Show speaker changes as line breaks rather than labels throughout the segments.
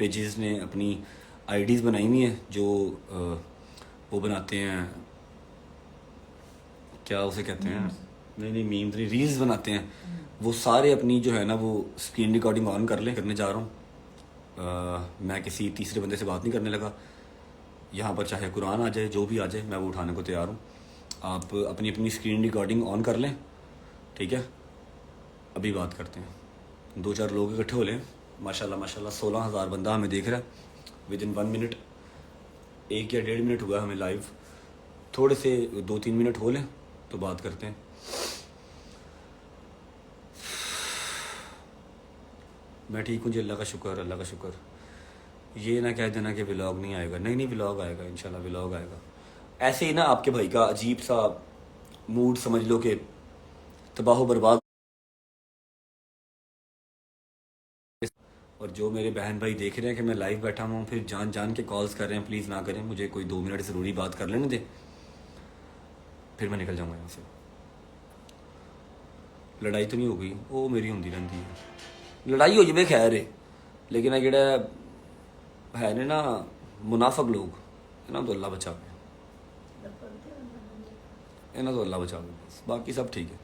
Pages ने अपनी IDs बनाई हुई हैं जो वो बनाते हैं, क्या उसे कहते हैं, नहीं मीम्स नहीं, रील्स बनाते हैं। वो सारे अपनी जो है ना वो स्क्रीन रिकॉर्डिंग ऑन कर लें, करने जा रहा हूँ। मैं किसी तीसरे बंदे से बात नहीं करने लगा। यहाँ पर चाहे कुरान आ जाए, जो भी आ जाए, मैं वो उठाने को तैयार हूँ। आप अपनी अपनी स्क्रीन रिकॉर्डिंग ऑन कर लें, ठीक है। अभी बात करते हैं। 2-4 लोग इकट्ठे हो लें। माशाल्लाह माशाल्लाह 16,000 बंदा हमें देख रहा है विद इन 1 मिनट। 1 या 1.5 मिनट हुआ है हमें लाइव। थोड़े से 2-3 मिनट हो लें तो बात करते हैं। मैं ठीक हूँ जी, अल्लाह का शुक्र, अल्लाह का शुक्र। ये ना कह देना कि व्लॉग नहीं आएगा। नहीं व्लॉग आएगा, इंशाल्लाह व्लॉग आएगा। ऐसे ही ना आपके भाई का अजीब सा मूड समझ लो कि तबाह बर्बाद। और जो मेरे बहन भाई देख रहे हैं कि मैं लाइव बैठा हूँ, फिर जान जान के कॉल्स कर रहे हैं, प्लीज़ ना करें, मुझे कोई 2 मिनट ज़रूरी बात कर लेने दे, फिर मैं निकल जाऊँगा यहाँ से। लड़ाई तो नहीं हो गई? वो मेरी होंदी रहती है लड़ाई, हो जाए खैर है, लेकिन जोड़ा है ने ना मुनाफक लोग, इन्हों तो अल्लाह बचावे, इन्हों तो अल्लाह बचावे, बाकी सब ठीक है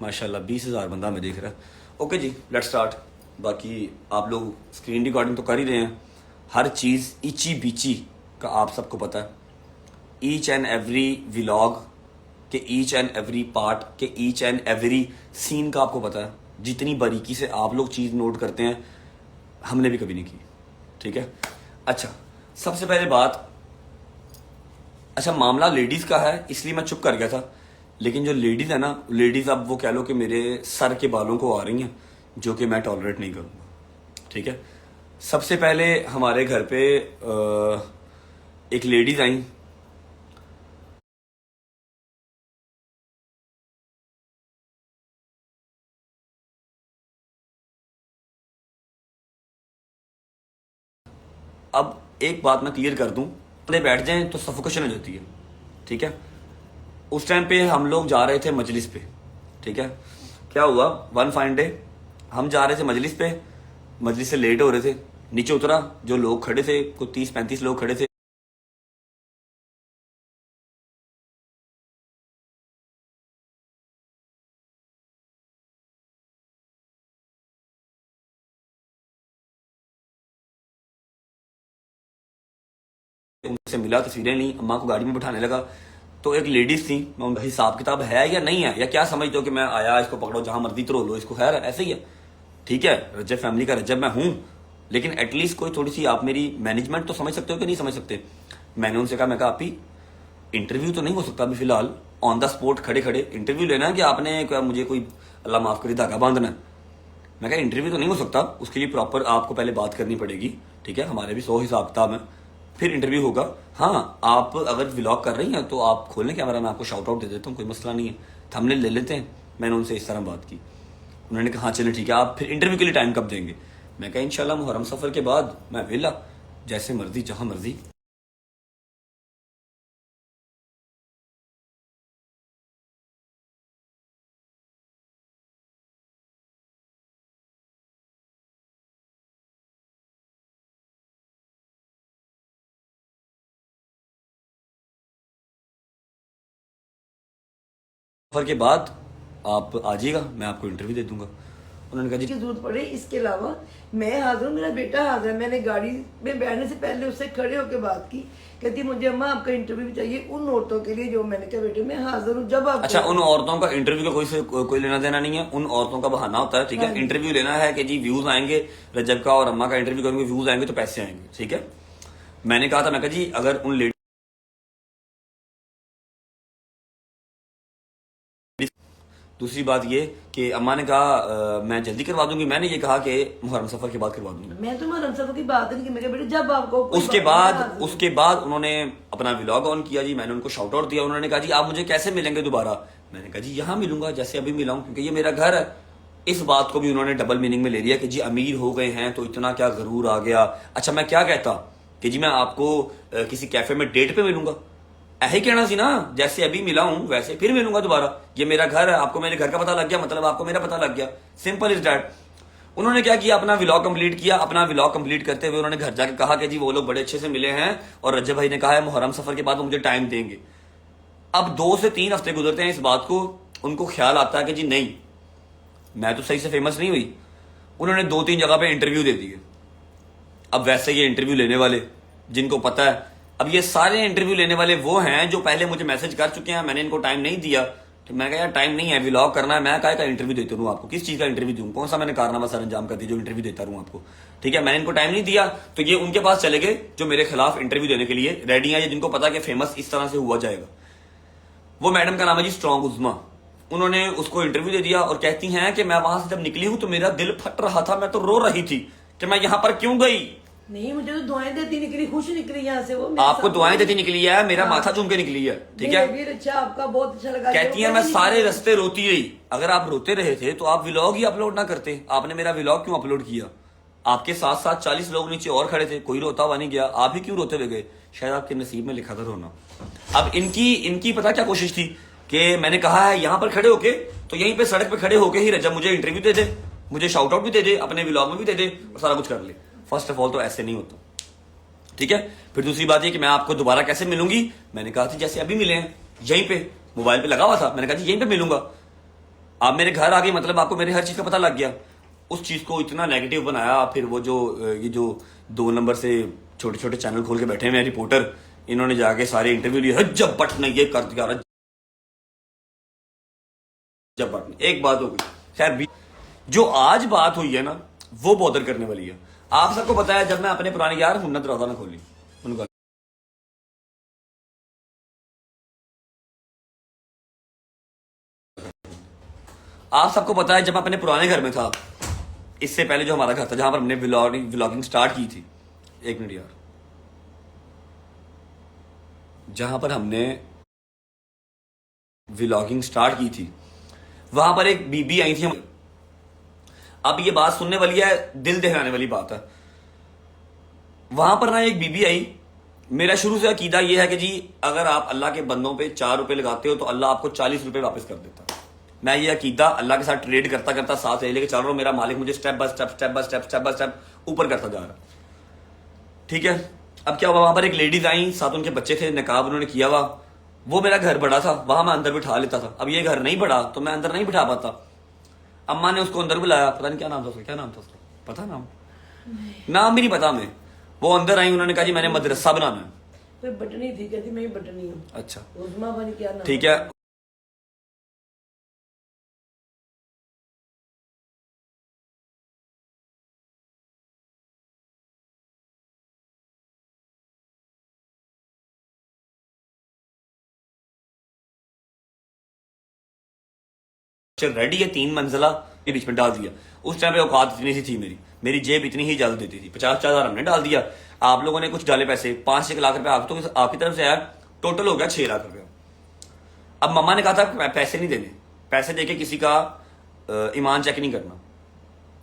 माशाल्लाह। 20,000 बंदा हमें देख रहा है। ओके जी, लेट्स स्टार्ट। बाकी आप लोग स्क्रीन रिकॉर्डिंग तो कर ही रहे हैं। हर चीज़ इची बीची का आप सबको पता है। ईच एंड एवरी व्लॉग के ईच एंड एवरी पार्ट के ईच एंड एवरी सीन का आपको पता है। जितनी बारीकी से आप लोग चीज़ नोट करते हैं, हमने भी कभी नहीं की, ठीक है। अच्छा, सबसे पहले बात, अच्छा मामला लेडीज़ का है इसलिए मैं चुप कर गया था, लेकिन जो लेडीज़ है ना, लेडीज़ अब वो कह लो कि मेरे सर के बालों को आ रही हैं, जो कि मैं टॉलरेट नहीं करूँगा, ठीक है। सबसे पहले हमारे घर पे एक लेडीज़ आई। अब एक बात मैं क्लियर कर दूं, बंदे बैठ जाएं तो सफोकेशन हो जाती है, ठीक है। उस टाइम पे हम लोग जा रहे थे मजलिस पे, ठीक है। क्या हुआ, वन फाइन डे हम जा रहे थे मजलिस पे, मजलिस से लेट हो रहे थे, नीचे उतरा, जो लोग खड़े थे कुछ 30-35 लोग खड़े थे, उनसे मिला, तस्वीरें ली, अम्मा को गाड़ी में बिठाने लगा। तो एक लेडीज थी, मैं उनका हिसाब किताब है या नहीं है, या क्या समझते हो कि मैं आया इसको पकड़ो जहां मर्जी तो लो इसको, खैर ऐसे ही है, ठीक है। रजब फैमिली का रजब मैं हूं, लेकिन एटलीस्ट कोई थोड़ी सी आप मेरी मैनेजमेंट तो समझ सकते हो कि नहीं समझ सकते। मैंने उनसे कहा, मैं कहा आप ही इंटरव्यू तो नहीं हो सकता अभी फिलहाल, ऑन द स्पॉट खड़े खड़े इंटरव्यू लेना है कि आपने क्या मुझे कोई अल्लाह माफ करे धागा बांधना है। मैं कहा इंटरव्यू तो नहीं हो सकता, उसके लिए प्रॉपर आपको पहले बात करनी पड़ेगी, ठीक है। हमारे भी 100 हिसाब किताब है, फिर इंटरव्यू होगा। हाँ, आप अगर व्लॉग कर रही हैं तो आप खोलें कैमरा, मैं आपको शाउट आउट दे देता हूँ, कोई मसला नहीं है, थंबनेल ले लेते हैं। मैंने उनसे इस तरह बात की, उन्होंने कहा हाँ चलें ठीक है, आप फिर इंटरव्यू के लिए टाइम कब देंगे। मैं कहा इंशाल्लाह मुहर्रम सफ़र के बाद, मैं वेला, जैसे मर्जी जहाँ मर्जी। सफ़र के बाद आप आ जाइएगा, मैं आपको इंटरव्यू दे दूंगा। उन्होंने कहा जी
की जरूरत पड़े, इसके अलावा मैं हाजिर हूँ, मेरा बेटा हाजिर है। मैंने गाड़ी में बैठने से पहले उससे खड़े होकर बात की, कहती मुझे अम्मा आपका इंटरव्यू भी चाहिए उन औरतों के लिए, जो मैंने कहा बेटे मैं हाजिर हूँ जब आप।
अच्छा, उन औरतों का इंटरव्यू का कोई लेना देना नहीं है, उन औरतों का बहाना होता है, ठीक है। इंटरव्यू लेना है कि जी व्यूज आएंगे, रजब का और अम्मा का इंटरव्यू करेंगे, व्यूज आएंगे तो पैसे आएंगे, ठीक है। मैंने कहा था, मैं कहा जी अगर उन लेडी, दूसरी बात ये कि अम्मा ने कहा मैं जल्दी करवा दूंगी, मैंने ये कहा कि मुहर्रम सफर के बाद करवा दूंगी।
मैं तो मुहर्रम सफर की बात नहीं की, मैं बेटे जब आपको
उसके बाद उन्होंने अपना व्लॉग ऑन किया जी, मैंने उनको शाउट आउट दिया। उन्होंने कहा जी आप मुझे कैसे मिलेंगे दोबारा। मैंने कहा जी यहाँ मिलूंगा जैसे अभी मिला हूं, क्योंकि ये मेरा घर है। इस बात को भी उन्होंने डबल मीनिंग में ले लिया कि जी अमीर हो गए हैं तो इतना क्या गरूर आ गया। अच्छा, मैं क्या कहता कि जी मैं आपको किसी कैफे में डेट पे मिलूंगा, ऐसे कहना सी ना, जैसे अभी मिला हूं वैसे फिर मिलूंगा दोबारा, ये मेरा घर है, आपको मेरे घर का पता लग गया, मतलब आपको मेरा पता लग गया, सिंपल इज डैट। उन्होंने क्या किया, अपना व्लॉग कंप्लीट किया। अपना व्लॉग कंप्लीट करते हुए उन्होंने घर जाके कहा कि जी वो लोग बड़े अच्छे से मिले हैं और रजब भाई ने कहा है मुहर्रम सफर के बाद वो मुझे टाइम देंगे। अब 2 से 3 हफ्ते गुजरते हैं इस बात को, उनको ख्याल आता है कि जी नहीं, मैं तो सही से फेमस नहीं हुई। उन्होंने 2-3 जगह पे इंटरव्यू दे दिए। अब वैसे ये इंटरव्यू लेने वाले जिनको पता है, अब ये सारे इंटरव्यू लेने वाले वो हैं जो पहले मुझे मैसेज कर चुके हैं, मैंने इनको टाइम नहीं दिया। तो मैं कहा यार टाइम नहीं है, व्लॉग करना है, मैं का इंटरव्यू देता रहूं आपको, किस चीज का इंटरव्यू दूं, कौन सा मैंने कारनामा सर अंजाम कर दिया जो इंटरव्यू देता रहूं आपको। ठीक है, मैंने इनको टाइम नहीं दिया तो ये उनके पास चले गए जो मेरे खिलाफ इंटरव्यू देने के लिए रेडी है, जिनको पता कि फेमस इस तरह से हुआ जाएगा। वो मैडम का नाम है जी स्ट्रॉन्ग उज़मा। उन्होंने उसको इंटरव्यू दे दिया और कहती हैं कि मैं वहां से जब निकली हूं तो मेरा दिल फट रहा था, मैं तो रो रही थी कि मैं यहां पर क्यों गई।
नहीं, मुझे तो दुआएं देती निकली, खुश निकली यहाँ से वो। मेरे
आपको
साथ
दुआएं देती निकली है, मेरा
हाँ।
माथा चूम के निकली है। ठीक
नहीं,
है,
वीर अच्छा, आपका बहुत अच्छा लगा।
कहती है मैं सारे रास्ते रोती रही। अगर आप रोते रहे थे तो आप व्लॉग ही अपलोड ना करते, आपने मेरा व्लॉग क्यों अपलोड किया। आपके साथ साथ 40 लोग नीचे और खड़े थे, कोई रोता हुआ नहीं गया, आप ही क्यों रोते हुए गए। शायद आपके नसीब में लिखा था रोना। अब इनकी पता क्या कोशिश थी कि मैंने कहा है यहां पर खड़े होके, तो यहीं पे सड़क पे खड़े होके ही रजब मुझे इंटरव्यू दे दे, मुझे शाउट आउट भी दे दे, अपने व्लॉग में भी दे दे और सारा कुछ कर ले। फर्स्ट ऑफ ऑल तो ऐसे नहीं होता। ठीक है, फिर दूसरी बात ये कि मैं आपको दोबारा कैसे मिलूंगी। मैंने कहा था जैसे अभी मिले हैं, यहीं पे मोबाइल पे लगा हुआ था, मैंने कहा जी यहीं पे मिलूंगा। आप मेरे घर आ गई, मतलब आपको मेरे हर चीज का पता लग गया। उस चीज को इतना नेगेटिव बनाया। फिर वो ये जो 2 नंबर से छोटे छोटे चैनल खोल के बैठे हुए रिपोर्टर, इन्होंने जाके सारे इंटरव्यू लिए, रज्जब भट्ट ने ये कर दिया, रज्जब भट्ट ने। एक बात हो गई, खैर जो आज बात हुई है ना वो बॉदर करने वाली है। आप सबको पता है जब मैं अपने पुराने यार हुन्नत दरवाजा ना खोली उनको, आप सबको पता है जब मैं अपने पुराने घर में था, इससे पहले जो हमारा घर था जहां पर हमने व्लॉगिंग स्टार्ट की थी, एक मिनट यार, जहां पर हमने व्लॉगिंग स्टार्ट की थी वहां पर एक बीबी आई थी। अब ये बात सुनने वाली है, दिल दहलाने वाली बात है। वहां पर ना एक बीबी आई, मेरा शुरू से अकीदा यह है कि जी अगर आप अल्लाह के बंदों पे 4 रुपए लगाते हो तो अल्लाह आपको 40 रुपए वापस कर देता है। मैं ये अकीदा अल्लाह के साथ ट्रेड करता करता साथ ले लेके चल रहा हूं। मेरा मालिक मुझे स्टेप बाय स्टेप ऊपर करता जा रहा। ठीक है, अब क्या हुआ, वहां पर एक लेडीज आई, साथ उनके बच्चे थे, निकाब उन्होंने किया हुआ। वो मेरा घर बड़ा था, वहां मैं अंदर बिठा लेता था। अब ये घर नहीं बड़ा तो मैं अंदर नहीं बिठा पाता। अम्मा ने उसको अंदर बुलाया, पता नहीं क्या नाम था उसका, क्या नाम था उसका, पता नाम भी नहीं पता हमें। वो अंदर आई, उन्होंने कहा जी मैंने मदरसा बनाना है।
कोई बटनी थी, कहती मैं ही बटनी हूँ।
अच्छा,
उज़मा बनी, क्या नाम।
ठीक है, रेडी है 3 मंजिला के बीच में डाल दिया। उस टाइम पे औकात इतनी सी थी, मेरी जेब इतनी ही इजाजत देती थी। 50,000 हमने डाल दिया, आप लोगों ने कुछ डाले पैसे, 5-6 लाख रुपए आप तो आपकी तरफ से आया, टोटल हो गया 6 लाख रुपए। अब मम्मा ने कहा था पैसे नहीं देने, पैसे देके किसी का ईमान चेक नहीं करना।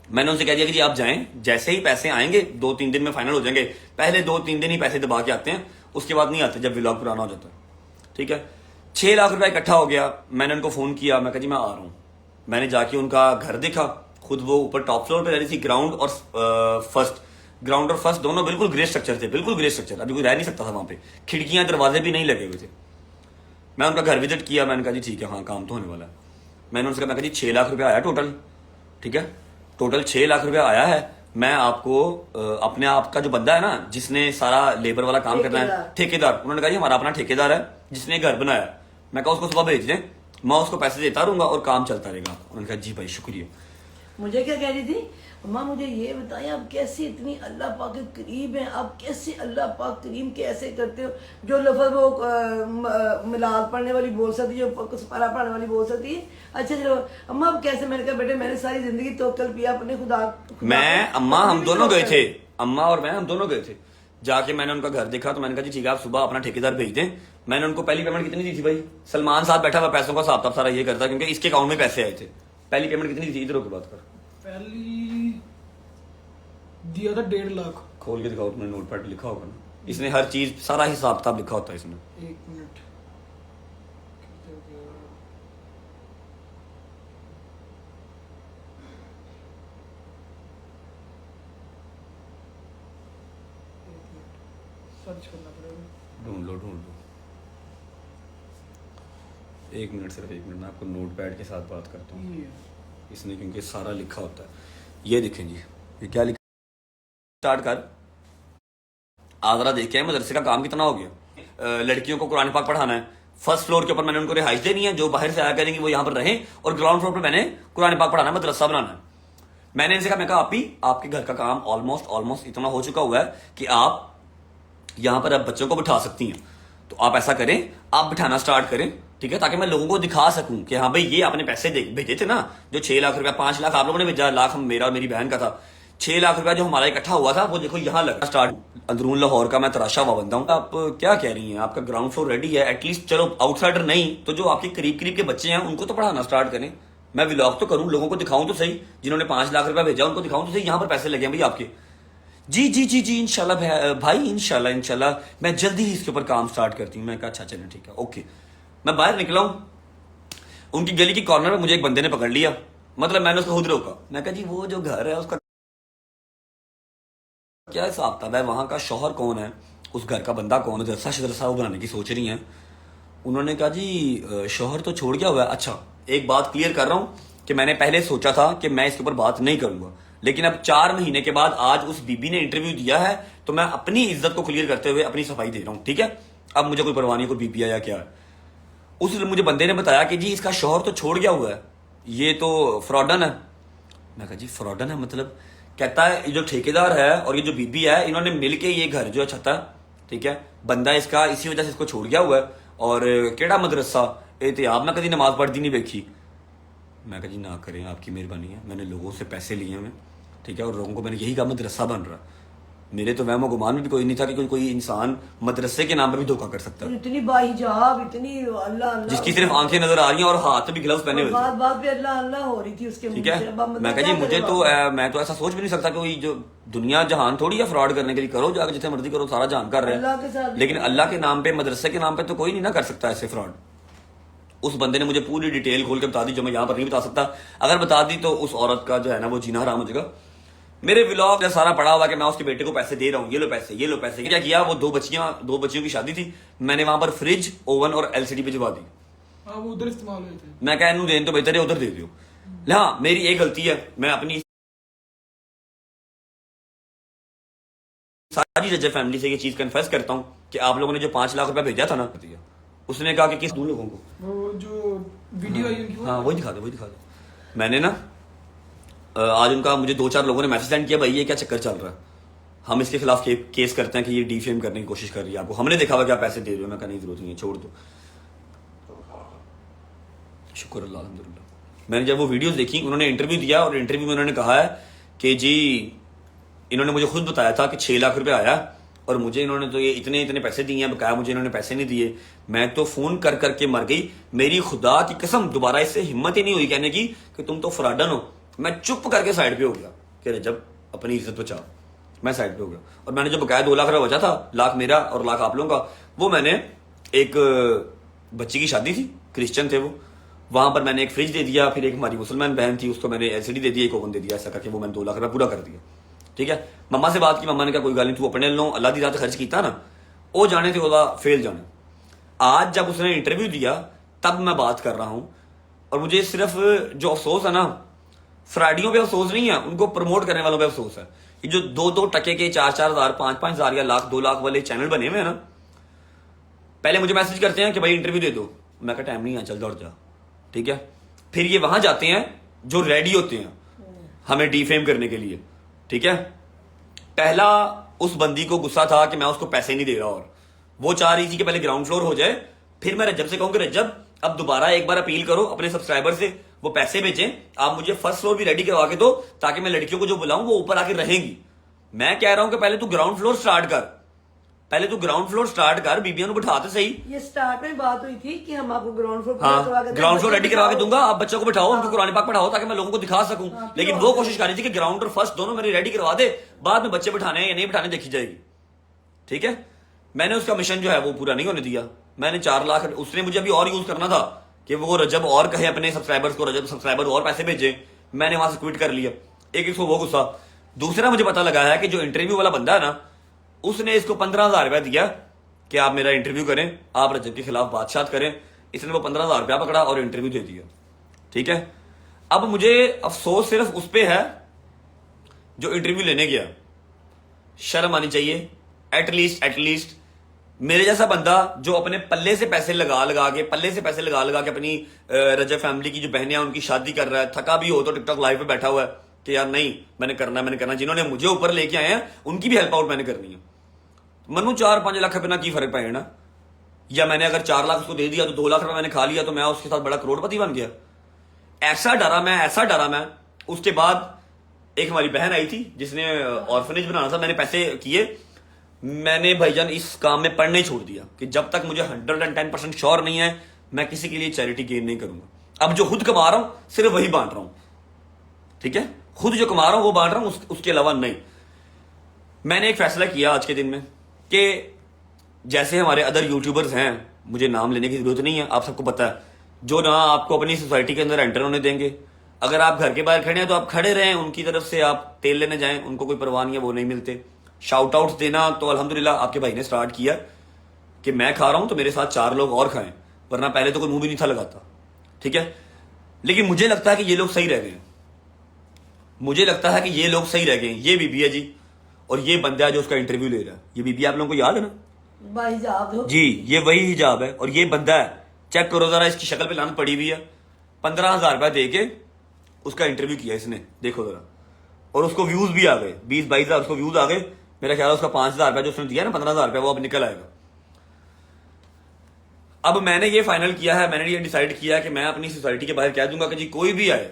मैंने उनसे कह दिया कि जी आप जाएं, जैसे ही पैसे आएंगे 2-3 दिन में फाइनल हो जाएंगे। पहले 2-3 दिन ही पैसे दबा के आते हैं, उसके बाद नहीं आते जब व्लॉग पुराना हो जाता है। ठीक है, 6 लाख रुपए इकट्ठा हो गया। मैंने उनको फोन किया, मैं कहा जी मैं आ रहा हूं। मैंने जाके उनका घर देखा, खुद वो ऊपर टॉप फ्लोर पे रह रही थी। ग्राउंड और फर्स्ट दोनों बिल्कुल ग्रे स्ट्रक्चर थे, बिल्कुल ग्रे स्ट्रक्चर, अभी कोई रह नहीं सकता था वहां पे। खिड़कियां दरवाजे भी नहीं लगे हुए थे। मैं उनका घर विजिट किया, मैंने कहा जी ठीक है, हाँ काम तो होने वाला है। मैंने उनसे कहा, मैं कहा जी 6 लाख रुपया आया टोटल। ठीक है, टोटल 6 लाख रुपया आया है। मैं आपको अपने आप का जो बंदा है ना जिसने सारा लेबर वाला काम करना है, ठेकेदार, उन्होंने कहा जी हमारा अपना ठेकेदार है जिसने घर बनाया। मैं कहा उसको सुबह भेज दें, मैं उसको पैसे देता रहूंगा और काम चलता रहेगा। उन्होंने कहा जी भाई शुक्रिया।
मुझे क्या कह रही थी, अम्मा मुझे ये बताएं आप कैसे इतनी अल्लाह पाक के करीब हैं, आप कैसे अल्लाह पाक करीम कैसे करते हो। जो लफ्ज वो मिलाद पढ़ने वाली बोल सकती है, जो सपारा पढ़ने वाली बोल सकती है। अच्छा चलो अम्मा आप कैसे, मैंने कहा बेटे मैंने सारी जिंदगी तवक्कल किया अपने खुदा।
मैं अम्मा हम दोनों गए थे, अम्मा और मैं हम दोनों गए थे। जाके मैंने उनका घर देखा तो मैंने कहा जी ठीक है आप सुबह अपना ठेकेदार भेज दें। मैंने उनको पहली पेमेंट कितनी दी थी भाई, सलमान साथ बैठा हुआ पैसों का हिसाब सारा ये करता क्योंकि इसके अकाउंट में पैसे आए थे। पहली पेमेंट कितनी दी थी, इधर की बात कर।
पहली दिया था 1.5 लाख।
खोल के दिखाओ, तुमने नोटपैड लिखा होगा ना, इसने हर चीज सारा हिसाब किताब लिखा होता है इसमें।
1 मिनट, सर्च करना पड़ेगा।
ढूंढ लो। 1 मिनट, सिर्फ 1 मिनट, मैं आपको नोट पैड के साथ बात करता हूँ।
ये है।
इसने क्योंकि सारा लिखा होता है। ये देखें जी, ये क्या लिखा, स्टार्ट कर। आगरा देखे मदरसे का काम कितना हो गया। लड़कियों को कुरान पाक पढ़ाना है। फर्स्ट फ्लोर के ऊपर मैंने उनको रिहाइश देनी है, जो बाहर से आया करेंगे वो यहाँ पर रहें, और ग्राउंड फ्लोर पर मैंने कुरान पाक पढ़ाना है, मदरसा बनाना है। मैंने इनसे कहा, मैं कहा आप ही, आपके घर का काम ऑलमोस्ट इतना हो चुका हुआ है कि आप यहाँ पर अब बच्चों को बिठा सकती हैं, तो आप ऐसा करें, आप बिठाना स्टार्ट करें, ठीक है, ताकि मैं लोगों को दिखा सकूं कि हाँ भाई ये आपने पैसे भेजे थे ना, जो 6 लाख रुपया, 5 लाख आप लोगों ने भेजा, लाख मेरा और मेरी बहन का था, 6 लाख रुपया जो हमारा इकट्ठा हुआ था वो देखो यहाँ लगा स्टार्ट। अंदरून लाहौर का मैं तराशा हुआ बंदा हूँ। आप क्या कह रही हैं, आपका ग्राउंड फ्लोर रेडी है, एटलीस्ट चलो आउटसाइडर नहीं तो जो आपके करीब करीब के बच्चे हैं उनको तो पढ़ाना स्टार्ट करें। मैं व्लॉग तो करूं, लोगों को दिखाऊं तो सही, जिन्होंने 5 लाख रुपया भेजा उनको दिखाऊं तो सही, यहाँ पर पैसे लगे हैं भाई आपके। जी इंशाल्लाह भाई, इंशाल्लाह मैं जल्दी ही इसके ऊपर काम स्टार्ट करती हूँ। मैं कहा अच्छा चलें ठीक है ओके। मैं बाहर निकला हूँ, उनकी गली की कॉर्नर में मुझे एक बंदे ने पकड़ लिया, मतलब मैंने उसको खुद रोका। मैं कहा जी वो जो घर है उसका क्या हिसाब किताब है, वहां का शौहर कौन है, उस घर का बंदा कौन है, जलसा वो बनाने की सोच रही हैं। उन्होंने कहा जी शौहर तो छोड़ गया हुआ है। अच्छा, एक बात क्लियर कर रहा हूं कि मैंने पहले सोचा था कि मैं इसके ऊपर बात नहीं करूंगा, लेकिन अब 4 महीने के बाद आज उस बीबी ने इंटरव्यू दिया है, तो मैं अपनी इज्जत को क्लियर करते हुए अपनी सफाई दे रहा हूं, ठीक है। अब मुझे कोई परवाह नहीं, कोई बीपी या क्या है। उस मुझे बंदे ने बताया कि जी इसका शौहर तो छोड़ गया हुआ है, ये तो फ्रॉडन है। मैं कहा जी फ्रॉडन है मतलब? कहता है ये जो ठेकेदार है और ये जो बीबी है, इन्होंने मिलके ये घर जो है छता, ठीक है, बंदा इसका इसी वजह से इसको छोड़ गया हुआ है। और केड़ा मदरसा एहतियाब में कभी नमाज पढ़ती नहीं देखी। मैं कहा जी ना करें, आपकी मेहरबानी है, मैंने लोगों से पैसे लिए हैं, ठीक है, और लोगों को मैंने यही कहा मदरसा बन रहा। मेरे तो वहमो गुमान में भी कोई नहीं था कि कोई इंसान मदरसे के नाम पर भी धोखा कर सकता है।
इतनी बाहिजाब, इतनी अल्लाह अल्लाह,
जिसकी सिर्फ आंखें नजर आ रही हैं और हाथ भी ग्लव्स पहने हुए थे।
बात बात पे अल्लाह अल्लाह हो रही थी उसके
ठीक
मुंह से।
है,
अब मतलब
मैं कहा जी
क्या
मुझे
करें
तो
बाबा?
मैं तो ऐसा सोच भी नहीं सकता कि कोई जो दुनिया जहान थोड़ी है फ्रॉड करने के लिए, करो जाकर जितने मर्जी करो, सारा जान कर रहे
अल्लाह के साथ
हैं,
भी
लेकिन अल्लाह के नाम पे, मदरसे के नाम पे तो कोई नहीं ना कर सकता ऐसे फ्रॉड। उस बंदे ने मुझे पूरी डिटेल खोल के बता दी, जो मैं यहाँ पर नहीं बता सकता। अगर बता दी तो उस औरत का जो है ना वो जीना हराम हो जाएगा। मेरे व्लॉग में सारा पड़ा हुआ कि मैं उसके बेटे को पैसे दे रहा हूँ, ये लो पैसे। क्या किया, वो 2 बच्चियों की शादी थी, मैंने वहां पर फ्रिज, ओवन और एलसीडी भिजवा दी।
हाँ वो उधर इस्तेमाल हुए थे।
मैं कह इनू देन तो बेहतर है उधर दे दियो। हाँ मेरी एक गलती है, मैं अपनी सारी रजब फैमिली से ये चीज कन्फेस करता हूँ कि आप लोगों ने जो 5 लाख रुपया भेजा था ना, उसने कहा कि किस दूं लोगों को,
वो जो वीडियो आई उनकी,
हाँ वही दिखा दो। मैंने ना आज उनका मुझे 2-4 लोगों ने मैसेज सेंड किया, भाई ये क्या चक्कर चल रहा है, हम इसके खिलाफ केस करते हैं कि ये डिफेम करने की कोशिश कर रही है आपको, हमने देखा हुआ कि आप पैसे दे रहे हो। मैं कहा नहीं जरूरत नहीं है, छोड़ दो। शुक्र अल्लाह अल्हम्दुलिल्लाह। मैंने जब वो वीडियोस देखी, उन्होंने इंटरव्यू दिया और इंटरव्यू में उन्होंने कहा है कि जी इन्होंने मुझे खुद बताया था कि 6 लाख रुपया आया और मुझे इन्होंने तो ये इतने पैसे दिए हैं, बकाया मुझे इन्होंने पैसे नहीं दिए। मैं तो फोन कर करके मर गई, मेरी खुदा की कसम दोबारा इससे हिम्मत ही नहीं हुई कहने की कि तुम तो फ्रॉडन हो। मैं चुप करके साइड पे हो गया कि जब अपनी इज्जत बचा, मैं साइड पे हो गया। और मैंने जो बकाया 2 लाख रुपया बचा था, लाख मेरा और लाख आप लोगों का, वो मैंने एक बच्ची की शादी थी, क्रिश्चियन थे वो, वहां पर मैंने एक फ्रिज दे दिया, फिर एक हमारी मुसलमान बहन थी उसको मैंने एलसीडी दे दिया, एक ओवन दे दिया, ऐसा करके वो मैंने 2 लाख रुपया पूरा कर दिया। ठीक है, मम्मा से बात की, मम्मा ने कहा कोई गल नहीं, तू अपने लो अल्लाह दी रात खर्च किया ना, वो जाने थे ओदा फेल जाने। आज जब उसने इंटरव्यू दिया तब मैं बात कर रहा हूं, और मुझे सिर्फ जो अफसोस है ना, फ्राडियों पे अफसोस नहीं है, उनको प्रमोट करने वालों पे अफसोस है। ये जो 2-2 टके के 4-4 हजार 5-5 हजार या लाख 2 लाख वाले चैनल बने हुए हैं ना, पहले मुझे मैसेज करते हैं कि भाई इंटरव्यू दे दो, मैं कहा टाइम नहीं है, चल दौड़ जा। ठीक है, फिर ये वहां जाते हैं जो रेडी होते हैं हमें डिफेम करने के लिए। ठीक है, पहला उस बंदी को गुस्सा था कि मैं उसको पैसे नहीं दे रहा, और वो चाह रही थी कि पहले ग्राउंड फ्लोर हो जाए, फिर मैं रज्जब से कहूँ कि रज्जब अब दोबारा एक बार अपील करो अपने सब्सक्राइबर से, वो पैसे भेजें, आप मुझे फर्स्ट फ्लोर भी रेडी करवा के दो ताकि मैं लड़कियों को जो बुलाऊं वो ऊपर आके रहेंगी। मैं कह रहा हूं कि पहले तू ग्राउंड फ्लोर स्टार्ट कर, पहले तू ग्राउंड फ्लोर स्टार्ट कर, बीबियों को बिठाते सही।
ये स्टार्ट में बात हुई थी कि हम आपको ground floor
ground floor ready करवा के दूंगा, आप बच्चों को बिठाओ, उनको कुरान पाक पढ़ाओ ताकि मैं लोगों को दिखा सकूं। लेकिन वो कोशिश कर रही थी कि ग्राउंड और फर्स्ट दोनों मेरी रेडी करवा दे, बाद में बच्चे बिठाने हैं या नहीं बिठाने देखी जाएगी। ठीक है, मैंने उसका मिशन जो है वो पूरा नहीं होने दिया। मैंने 4 लाख, उसने मुझे अभी और यूज करना था कि वो रजब और कहे अपने सब्सक्राइबर्स को, रजब सब्सक्राइबर और पैसे भेजे, मैंने वहां से क्विट कर लिया। एक वो गुस्सा। दूसरा मुझे पता लगा है कि जो इंटरव्यू वाला बंदा है ना, उसने इसको 15,000 रुपया दिया कि आप मेरा इंटरव्यू करें, आप रजब के खिलाफ बातचीत करें। इसने वो 15,000 रुपया पकड़ा और इंटरव्यू दे दिया। ठीक है, अब मुझे अफसोस सिर्फ उस पर है जो इंटरव्यू लेने गया। शर्म आनी चाहिए एटलीस्ट मेरे जैसा बंदा जो अपने पल्ले से पैसे लगा लगा के अपनी रजब फैमिली की जो बहनें हैं उनकी शादी कर रहा है, थका भी हो तो टिकटॉक लाइव पे बैठा हुआ है कि यार नहीं मैंने करना, जिन्होंने मुझे ऊपर लेके आए हैं उनकी भी हेल्प आउट मैंने करनी है। मनु 4-5 लाख रुपए ना की फर्क पाए ना, या मैंने अगर 4 लाख उसको दे दिया तो 2 लाख रुपए मैंने खा लिया तो मैं उसके साथ बड़ा करोड़पति बन गया। ऐसा डरा मैं। उसके बाद एक हमारी बहन आई थी जिसने ऑर्फनेज बनाना था, मैंने पैसे किए, मैंने भाईजान इस काम में पढ़ने छोड़ दिया कि जब तक मुझे 110% श्योर नहीं है मैं किसी के लिए चैरिटी गेन नहीं करूंगा। अब जो खुद कमा रहा हूं सिर्फ वही बांट रहा हूं। ठीक है, खुद जो कमा रहा हूं वो बांट रहा हूं, उसके अलावा नहीं। मैंने एक फैसला किया आज के दिन में कि जैसे हमारे अदर यूट्यूबर्स हैं, मुझे नाम लेने की जरूरत नहीं है, आप सबको पता है, जो ना आपको अपनी सोसाइटी के अंदर एंटर होने देंगे। अगर आप घर के बाहर खड़े हैं तो आप खड़े रहें, उनकी तरफ से आप तेल लेने जाएं, उनको कोई परवाह नहीं है, वो नहीं मिलते। शाउट आउट देना तो अल्हम्दुलिल्लाह आपके भाई ने स्टार्ट किया कि मैं खा रहा हूं तो मेरे साथ 4 लोग और खाएं, वरना पहले तो कोई मुंह भी नहीं था लगाता। ठीक है, लेकिन मुझे लगता है कि ये लोग सही रह गए, ये बीबी है जी और ये बंदा है जो उसका इंटरव्यू ले रहा है। ये बीबी आप लोगों को याद है ना
भाई हिजाब हो
जी, ये वही हिजाब है और ये बंदा है। चेक करो जरा, इसकी शक्ल पे लानत पड़ी हुई है। 15,000 रुपया दे के उसका इंटरव्यू किया इसने, देखो जरा, और उसको व्यूज भी आ गए, 20-22 हजार उसको व्यूज आ गए। मेरा ख्याल है उसका 5,000 रुपया जो उसने दिया ना, 15,000 रुपया, वो अब निकल आएगा। अब मैंने ये फाइनल किया है, मैंने ये डिसाइड किया कि मैं अपनी सोसाइटी के बाहर कह दूंगा कि जी कोई भी आए,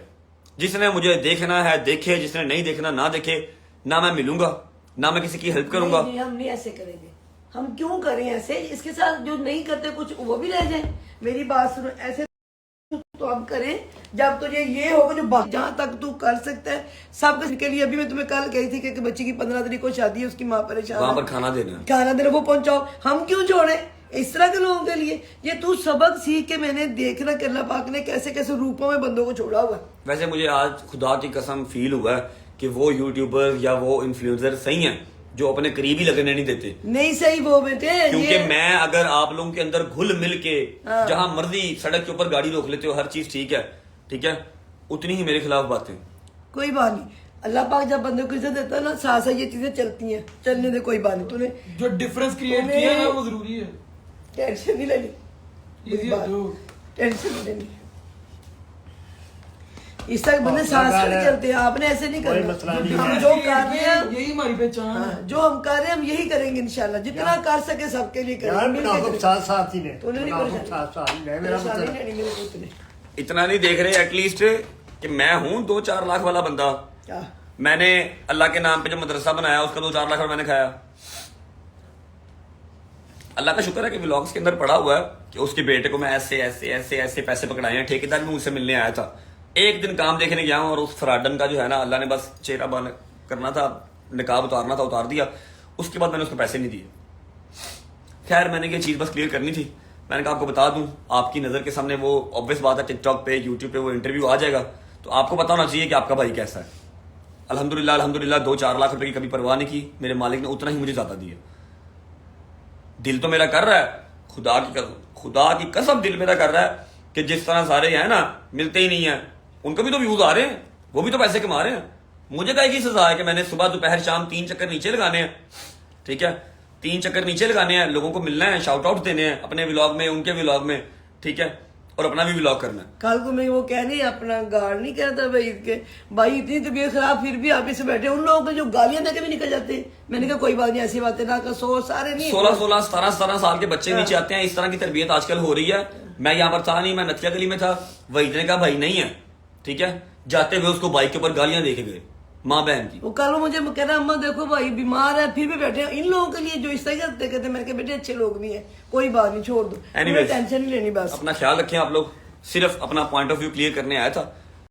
जिसने मुझे देखना है देखे, जिसने नहीं देखना ना देखे, ना मैं मिलूंगा ना मैं किसी की हेल्प करूंगा।
नहीं, हम नहीं ऐसे करेंगे, हम क्यों करें ऐसे? इसके साथ जो नहीं करते कुछ वो भी रह जाए। मेरी बात सुनो, ऐसे तो हम करें जब तुझे ये होगा जो जहां तक तू कर सकता है सब कुछ के लिए। अभी मैं तुम्हें कल कही थी कि बच्ची की 15 तारीख को शादी है, उसकी माँ परेशान,
वहां पर खाना देना
वो पहुंचाओ। हम क्यों छोड़े इस तरह के लोगों के लिए? ये तू सबक सीख के मैंने देखना कि अल्लाह पाक ने कैसे कैसे रूपों में बंदों को छोड़ा हुआ है।
वैसे मुझे आज खुदा की कसम फील हुआ है कि वो यूट्यूबर या वो इन्फ्लुएंसर सही हैं जो अपने करीब ही लगने नहीं देते।
नहीं सही वो बेटे,
क्योंकि मैं अगर आप लोगों के अंदर घुल मिल के जहां मर्जी सड़क के ऊपर गाड़ी रोक लेते हो, हर चीज ठीक है, उतनी ही मेरे खिलाफ बातें।
कोई बात नहीं, अल्लाह पाक जब बंदे को इज्जत देता है ना, साथ साथ ये चीजें चलती हैं, चलने दे, कोई बात नहीं। तूने
जो डिफरेंस क्रिएट किया है वो जरूरी है,
टेंशन नहीं लेनी,
इजी है जो
टेंशन नहीं लेनी। इस तरह बंदे साथ साथ चलते हैं, आपने ऐसे नहीं करना। हम जो कर रहे हैं
यही हमारी पहचान है।
जो हम कर रहे हैं हम यही करेंगे इंशाल्लाह, जितना कर सके सबके लिए
यार
करेंगे।
साथ ही ने
तूने नहीं
साथ मेरा
परेशानी
मतलब
लेनी मेरे पुत्र ने।
इतना नहीं देख रहे एटलीस्ट कि मैं हूं 2-4 लाख वाला बंदा।
क्या
मैंने अल्लाह के नाम पे जो मदरसा बनाया उसका 2-4 लाख रुपए मैंने खाया। अल्लाह का शुक्र है कि व्लॉग्स के अंदर पड़ा हुआ है कि उसके बेटे को मैं ऐसे पैसे पकड़ाए हैं। ठेकेदार भी मुझसे मिलने आया था, एक दिन काम देखने गया हूं और उस फराडन का जो है ना, अल्लाह ने बस चेहरा बंद करना था, निकाब उतारना था, उतार दिया। उसके बाद मैंने उसको पैसे नहीं दिए। खैर मैंने ये चीज बस क्लियर करनी थी। मैंने कहा आपको बता दूं, आपकी नजर के सामने वो ऑब्वियस बात है, टिकटॉक पे यूट्यूब पे वो इंटरव्यू आ जाएगा तो आपको पता होना चाहिए कि आपका भाई कैसा है। अल्हम्दुलिल्लाह 2-4 लाख रुपए की कभी परवाह नहीं की, मेरे मालिक ने उतना ही मुझे ज्यादा दिया। दिल तो मेरा कर रहा है, खुदा की कसम दिल मेरा कर रहा है कि जिस तरह सारे हैं ना मिलते ही नहीं है, उनको भी तो व्यूज आ रहे हैं, वो भी तो पैसे कमा रहे हैं। मुझे कहे की सजा है कि मैंने सुबह दोपहर शाम 3 चक्कर नीचे लगाने हैं। ठीक है, 3 चक्कर नीचे लगाने हैं, लोगों को मिलना है, शाउट आउट देने हैं अपने व्लॉग में, उनके व्लॉग में, ठीक है, और अपना भी व्लॉग करना है।
कल को मैं वो कह नहीं अपना गार्ड नहीं कहता भाई इतनी तबीयत खराब फिर भी आप इसे बैठे, उन लोगों को जो गालियां देके भी निकल जाते हैं। मैंने कहा कोई बात नहीं, ऐसी बातें ना कर, 100 सारे नहीं,
16, 17 साल के बच्चे नीचे आते हैं। इस तरह की तरबियत आजकल हो रही है। मैं यहाँ पर था नहीं, मैं नथिया गली में था, वही ने कहा भाई नहीं है, ठीक है, जाते हुए उसको बाइक के ऊपर गालियां देके गए माँ बहन की।
वो कल मुझे कह रहा अम्मा देखो भाई बीमार है फिर भी बैठे हैं। इन लोगों के लिए जो इस तरह करते कहते, मैंने कहा बेटे अच्छे लोग भी हैं, कोई बात नहीं, छोड़ दो,
Anyways,
टेंशन नहीं लेनी, बस
अपना ख्याल रखें आप लोग। सिर्फ अपना पॉइंट ऑफ व्यू क्लियर करने आया था।